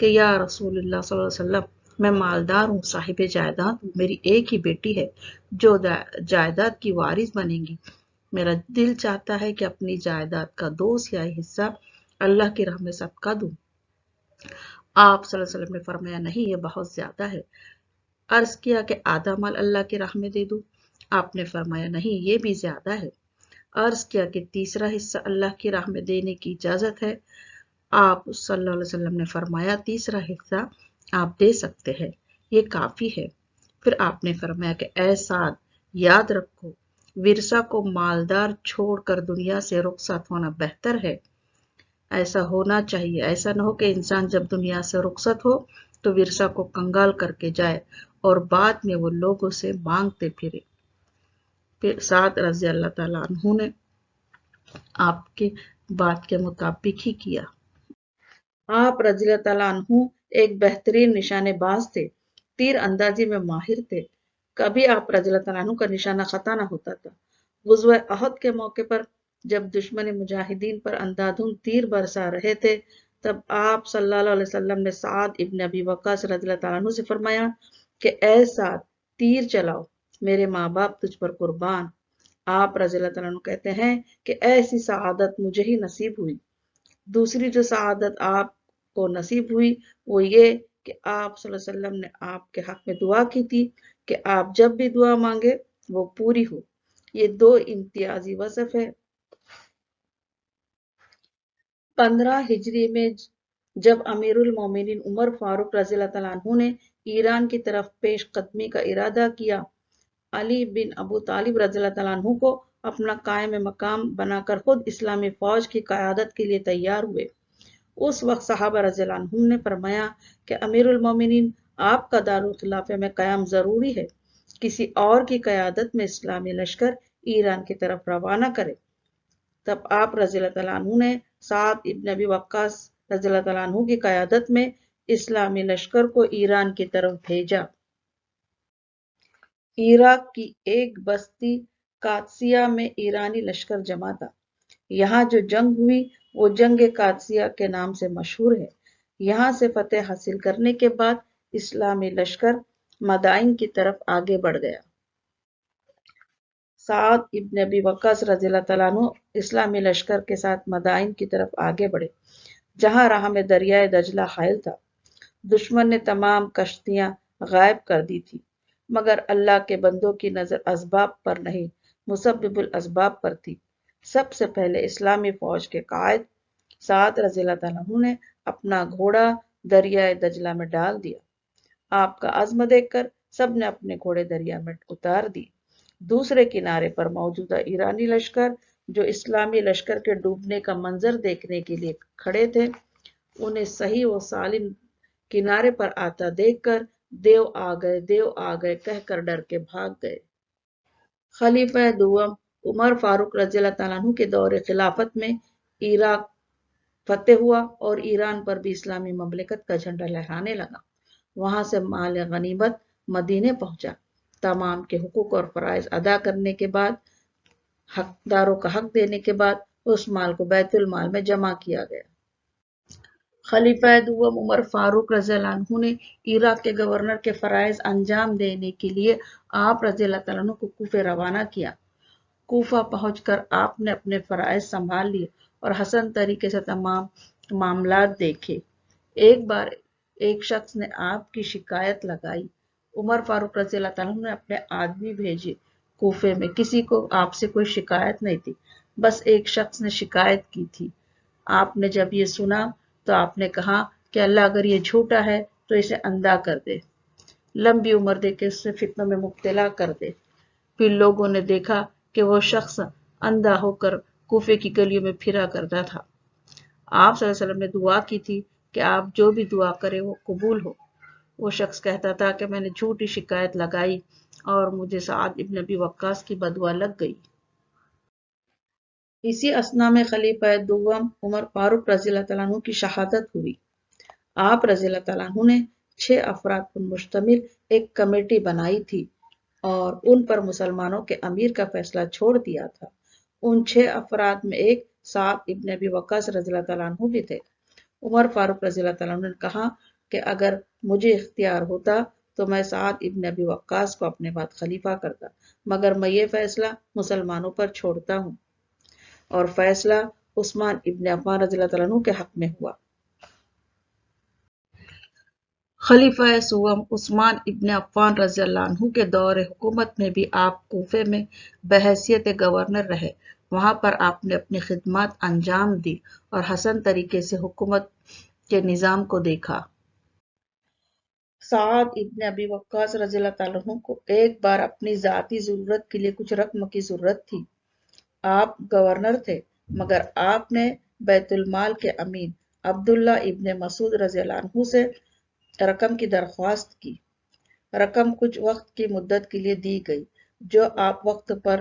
کہ یا رسول اللہ صلی اللہ علیہ وسلم، میں مالدار ہوں، صاحب جائیداد ہوں، میری ایک ہی بیٹی ہے جو جائیداد کی وارث بنے گی۔ میرا دل چاہتا ہے کہ اپنی جائیداد کا 2/3 حصہ اللہ کی راہ میں صدقہ دوں۔ آپ صلی اللہ علیہ وسلم نے فرمایا نہیں، یہ بہت زیادہ ہے۔ عرض کیا کہ آدھا مال اللہ کی راہ میں دے دوں؟ آپ نے فرمایا نہیں، یہ بھی زیادہ ہے۔ عرض کیا کہ تیسرا حصہ اللہ کی راہ میں دینے کی اجازت ہے؟ آپ صلی اللہ علیہ وسلم نے فرمایا تیسرا حصہ آپ دے سکتے ہیں، یہ کافی ہے۔ پھر آپ نے فرمایا کہ اے سعد، یاد رکھو، ورثہ کو مالدار چھوڑ کر دنیا سے رخصت ہونا بہتر ہے۔ ایسا ہونا چاہیے، ایسا نہ ہو کہ انسان جب دنیا سے رخصت ہو تو ورثہ کو کنگال کر کے جائے اور بعد میں وہ لوگوں سے مانگتے پھرے۔ پھر سعد رضی اللہ تعالیٰ عنہ نے آپ کے بات کے مطابق ہی کیا۔ آپ رضی اللہ تعالیٰ عنہ ایک بہترین نشانے باز تھے، تیر اندازی میں ماہر تھے۔ کبھی آپ رضی اللہ تعالیٰ عنہ کا نشانہ خطا نہ ہوتا تھا۔ غزوہ احد کے موقع پر جب دشمن مجاہدین پر اندھادھند تیر برسا رہے تھے، تب آپ صلی اللہ علیہ وسلم نے سعد ابن ابی وقاص رضی اللہ تعالیٰ عنہ سے فرمایا کہ اے سعد، تیر چلاؤ، میرے ماں باپ تجھ پر قربان۔ آپ رضی اللہ تعالیٰ عنہ کہتے ہیں کہ ایسی سعادت مجھے ہی نصیب ہوئی۔ دوسری جو سعادت آپ کو نصیب ہوئی وہ یہ کہ آپ صلی اللہ علیہ وسلم نے آپ کے حق میں دعا کی تھی کہ آپ جب بھی دعا مانگے وہ پوری ہو۔ یہ 2 امتیازی وصف ہے۔ 15 ہجری میں جب امیر المومنین عمر فاروق رضی اللہ تعالیٰ عنہ نے ایران کی طرف پیش قدمی کا ارادہ کیا، علی بن ابو طالب رضی اللہ تعالیٰ عنہ کو اپنا قائم مقام بنا کر خود اسلامی فوج کی قیادت کے لیے تیار ہوئے۔ اس وقت صحابہ رضی اللہ عنہم نے فرمایا کہ امیر المومنین، آپ کا دارالخلافہ میں قیام ضروری ہے، کسی اور کی قیادت میں اسلامی لشکر ایران کی طرف روانہ کرے۔ تب آپ رضی اللہ تعالیٰ عنہ نے سعد ابن ابی وقاص رضی اللہ تعالیٰ عنہ کی قیادت میں اسلامی لشکر کو ایران کی طرف بھیجا۔ عراق کی ایک بستی قادسیہ میں ایرانی لشکر جمع تھا۔ یہاں جو جنگ ہوئی وہ جنگ قادسیہ کے نام سے مشہور ہے۔ یہاں سے فتح حاصل کرنے کے بعد اسلامی لشکر مدائن کی طرف آگے بڑھ گیا۔ سعد ابن ابی وقاص رضی اللہ تعالیٰ عنہ اسلامی لشکر کے ساتھ مدائن کی طرف آگے بڑھے، جہاں راہ میں دریائے دجلہ حائل تھا۔ دشمن نے تمام کشتیاں غائب کر دی تھی، مگر اللہ کے بندوں کی نظر اسباب پر نہیں، مسبب الاسباب پر تھی۔ سب سے پہلے اسلامی فوج کے قائد سعد رضی اللہ تعالیٰ عنہ نے اپنا گھوڑا دریائے دجلہ میں ڈال دیا۔ آپ کا عزم دیکھ کر سب نے اپنے گھوڑے دریا میں اتار دیے۔ دوسرے کنارے پر موجودہ ایرانی لشکر جو اسلامی لشکر کے ڈوبنے کا منظر دیکھنے کے لیے کھڑے تھے، انہیں صحیح و سالم کنارے پر آتا دیکھ کر دیو آ گئے، دیو آ گئے کہہ کر ڈر کے بھاگ گئے۔ خلیفہ دوم عمر فاروق رضی اللہ تعالیٰ عنہ کے دور خلافت میں عراق فتح ہوا اور ایران پر بھی اسلامی مملکت کا جھنڈا لہرانے لگا۔ وہاں سے مال غنیمت مدینے پہنچا۔ تمام کے حقوق اور فرائض ادا کرنے کے بعد، حقداروں کا حق دینے کے بعد، اس مال کو بیت المال میں جمع کیا گیا۔ خلیفہ دوم عمر فاروق رضی اللہ عنہ نے عراق کے گورنر کے فرائض انجام دینے کے لیے آپ رضی اللہ تعالیٰ عنہ کو کوفہ روانہ کیا۔ کوفہ پہنچ کر آپ نے اپنے فرائض سنبھال لیے اور حسن طریقے سے تمام معاملات دیکھے۔ ایک بار ایک شخص نے آپ کی شکایت لگائی۔ عمر فاروق رضی اللہ تعالیٰ عنہ نے اپنے آدمی بھیجے۔ کوفے میں کسی کو آپ سے کوئی شکایت نہیں تھی، بس ایک شخص نے شکایت کی تھی۔ آپ نے جب یہ سنا تو آپ نے کہا کہ اللہ اگر یہ جھوٹا ہے تو اسے اندھا کر دے، لمبی عمر دے کے اسے فتنوں میں مبتلا کر دے۔ پھر لوگوں نے دیکھا کہ وہ شخص اندھا ہو کر کوفے کی گلیوں میں پھرا کرتا تھا۔ آپ صلی اللہ علیہ وسلم نے دعا کی تھی کہ آپ جو بھی دعا کرے وہ قبول ہو۔ وہ شخص کہتا تھا کہ میں نے جھوٹی شکایت لگائی اور مجھے سعد ابن ابی وقاص کی بددعا لگ گئی۔ اسی اثنا میں خلیفہ دوم عمر فاروق رضی اللہ تعالیٰ عنہ کی شہادت ہوئی۔ آپ رضی اللہ تعالیٰ عنہ نے 6 افراد پر مشتمل ایک کمیٹی بنائی تھی اور ان پر مسلمانوں کے امیر کا فیصلہ چھوڑ دیا تھا۔ ان 6 افراد میں ایک سعد ابن ابی وقاص رضی اللہ تعالیٰ عنہ بھی تھے۔ عمر فاروق رضی اللہ تعالیٰ عنہ نے کہا کہ اگر مجھے اختیار ہوتا تو میں سعد ابن ابی وقاص کو اپنے بعد خلیفہ کرتا، مگر میں یہ فیصلہ مسلمانوں پر چھوڑتا ہوں۔ اور فیصلہ عثمان ابن عفان رضی اللہ تعالیٰ عنہ کے حق میں ہوا۔ خلیفہ سوم عثمان ابن عفان رضی اللہ عنہ کے دور حکومت میں بھی آپ کوفے میں بحیثیت گورنر رہے۔ وہاں پر آپ نے اپنی خدمات انجام دی اور حسن طریقے سے حکومت کے نظام کو دیکھا۔ سعد ابن ابی وقاص رضی اللہ تعالیٰ عنہ کو ایک بار اپنی ذاتی ضرورت کے لیے کچھ رقم کی ضرورت تھی۔ آپ گورنر تھے، مگر آپ نے بیت المال کے امین عبداللہ ابن مسعود رضی اللہ عنہ سے رقم کی درخواست کی۔ رقم کچھ وقت کی مدت کے لیے دی گئی جو آپ وقت پر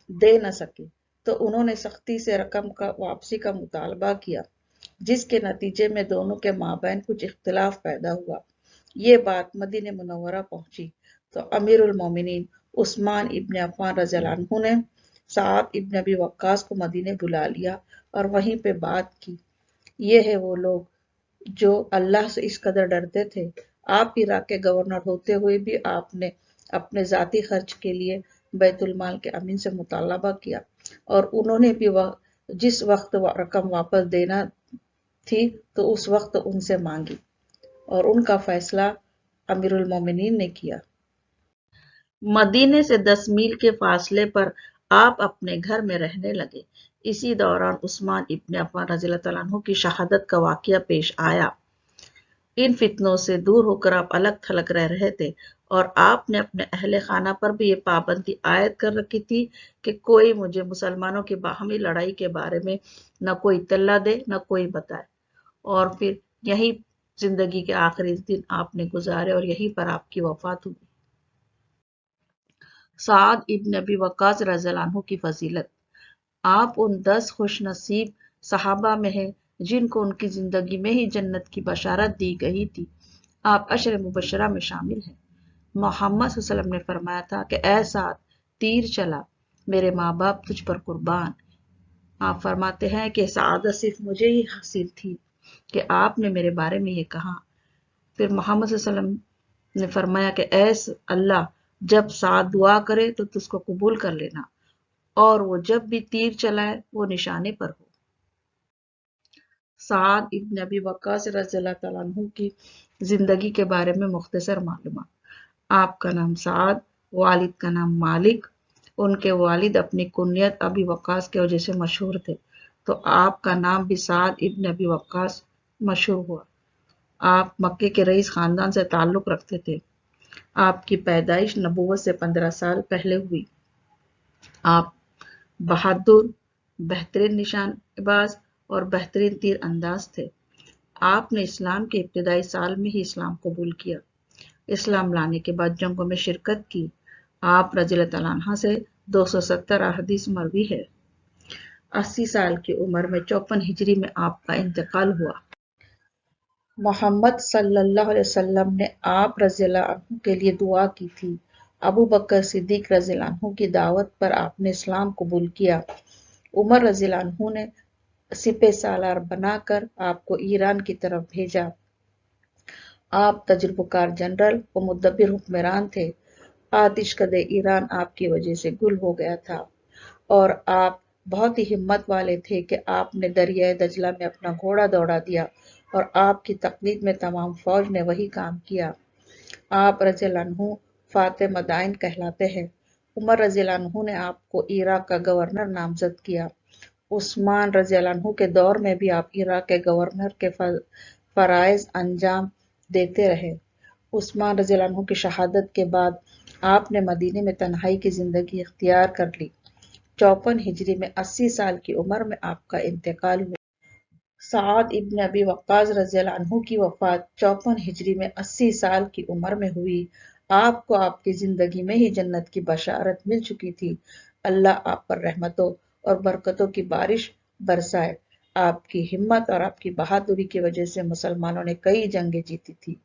دے نہ سکے، تو انہوں نے سختی سے رقم کا واپسی کا مطالبہ کیا، جس کے نتیجے میں دونوں کے مابین کچھ اختلاف پیدا ہوا۔ یہ بات مدینہ منورہ پہنچی تو امیر المومنین عثمان ابن عفان رضی اللہ عنہ نے سعد ابن ابی وقاص کو مدینے بلا لیا اور وہیں پہ بات کی۔ یہ ہے وہ لوگ جو اللہ سے اس قدر ڈرتے تھے۔ آپ عراق کے گورنر ہوتے ہوئے بھی آپ نے اپنے ذاتی خرچ کے لیے بیت المال کے امین سے مطالبہ کیا، اور انہوں نے بھی جس وقت رقم واپس دینا تھی تو اس وقت ان سے مانگی، اور ان کا فیصلہ امیر المومنین نے کیا۔ مدینے سے 10 میل کے فاصلے پر آپ اپنے گھر میں رہنے لگے۔ اسی دوران عثمان ابن عفان رضی اللہ تعالیٰ عنہ کی شہادت کا واقعہ پیش آیا۔ ان فتنوں سے دور ہو کر آپ الگ تھلگ رہ رہے تھے، اور آپ نے اپنے اہل خانہ پر بھی یہ پابندی عائد کر رکھی تھی کہ کوئی مجھے مسلمانوں کی باہمی لڑائی کے بارے میں نہ کوئی اطلاع دے نہ کوئی بتائے۔ اور پھر یہی زندگی کے آخری دن آپ نے گزارے اور یہیں پر آپ کی وفات ہوئی۔ سعد ابن ابی وقاص رضی اللہ عنہ کی فضیلت۔ آپ ان 10 خوش نصیب صحابہ میں ہیں جن کو ان کی زندگی میں ہی جنت کی بشارت دی گئی تھی۔ آپ عشر مبشرہ میں شامل ہیں۔ محمد صلی اللہ علیہ وسلم نے فرمایا تھا کہ اے سعد، تیر چلا، میرے ماں باپ تجھ پر قربان۔ آپ فرماتے ہیں کہ سعادت صرف مجھے ہی حاصل تھی کہ آپ نے میرے بارے میں یہ کہا۔ پھر محمد صلی اللہ علیہ وسلم نے فرمایا کہ اے اللہ، جب سعد دعا کرے تو تجھ کو قبول کر لینا، اور وہ جب بھی تیر چلائے وہ نشانے پر ہو۔ سعد ابن ابی وقاص رضی اللہ تعالیٰ عنہ کی زندگی کے بارے میں مختصر معلومات۔ آپ کا نام سعد، والد کا نام مالک۔ ان کے والد اپنی کنیت ابی وقاص کی وجہ سے مشہور تھے، تو آپ کا نام بھی سعد ابن ابی وقاص مشہور ہوا۔ آپ مکے کے رئیس خاندان سے تعلق رکھتے تھے۔ آپ کی پیدائش نبوت سے 15 سال پہلے ہوئی۔ آپ بہادر، بہترین نشان باز اور بہترین تیر انداز تھے۔ آپ نے اسلام کے ابتدائی سال میں ہی اسلام قبول کیا۔ اسلام لانے کے بعد جنگوں میں شرکت کی۔ آپ رضی اللہ تعالیٰ عنہ سے 270 احادیث مروی ہے۔ 80 سال کی عمر میں 54 ہجری میں آپ کا انتقال ہوا۔ محمد صلی اللہ علیہ وسلم نے آپ رضی اللہ عنہ کے لیے دعا کی تھی۔ ابو بکر صدیق رضی اللہ عنہ کی دعوت پر آپ نے اسلام قبول کیا۔ عمر رضی اللہ عنہ نے سپہ سالار بنا کر آپ کو ایران کی طرف بھیجا۔ آپ تجربہ کار جنرل و مدبر حکمران تھے۔ آتش کدے ایران آپ کی وجہ سے گل ہو گیا تھا، اور آپ بہت ہی ہمت والے تھے کہ آپ نے دریائے دجلہ میں اپنا گھوڑا دوڑا دیا، اور آپ کی تقلید میں تمام فوج نے وہی کام کیا۔ آپ رضی اللہ عنہ فاتح مدائن کہلاتے ہیں۔ عمر رضی اللہ عنہ نے آپ کو عراق کا گورنر نامزد کیا۔ عثمان رضی اللہ عنہ کے دور میں بھی آپ عراق کے گورنر کے فرائض انجام دیتے رہے۔ عثمان رضی اللہ عنہ کی شہادت کے بعد آپ نے مدینے میں تنہائی کی زندگی اختیار کر لی۔ 54 ہجری میں 80 سال کی عمر میں آپ کا انتقال ہوا۔ سعد ابن ابی وقاص رضی اللہ عنہ کی وفات 54 ہجری میں 80 سال کی عمر میں ہوئی۔ آپ کو آپ کی زندگی میں ہی جنت کی بشارت مل چکی تھی۔ اللہ آپ پر رحمتوں اور برکتوں کی بارش برسائے۔ آپ کی ہمت اور آپ کی بہادری کی وجہ سے مسلمانوں نے کئی جنگیں جیتی تھی۔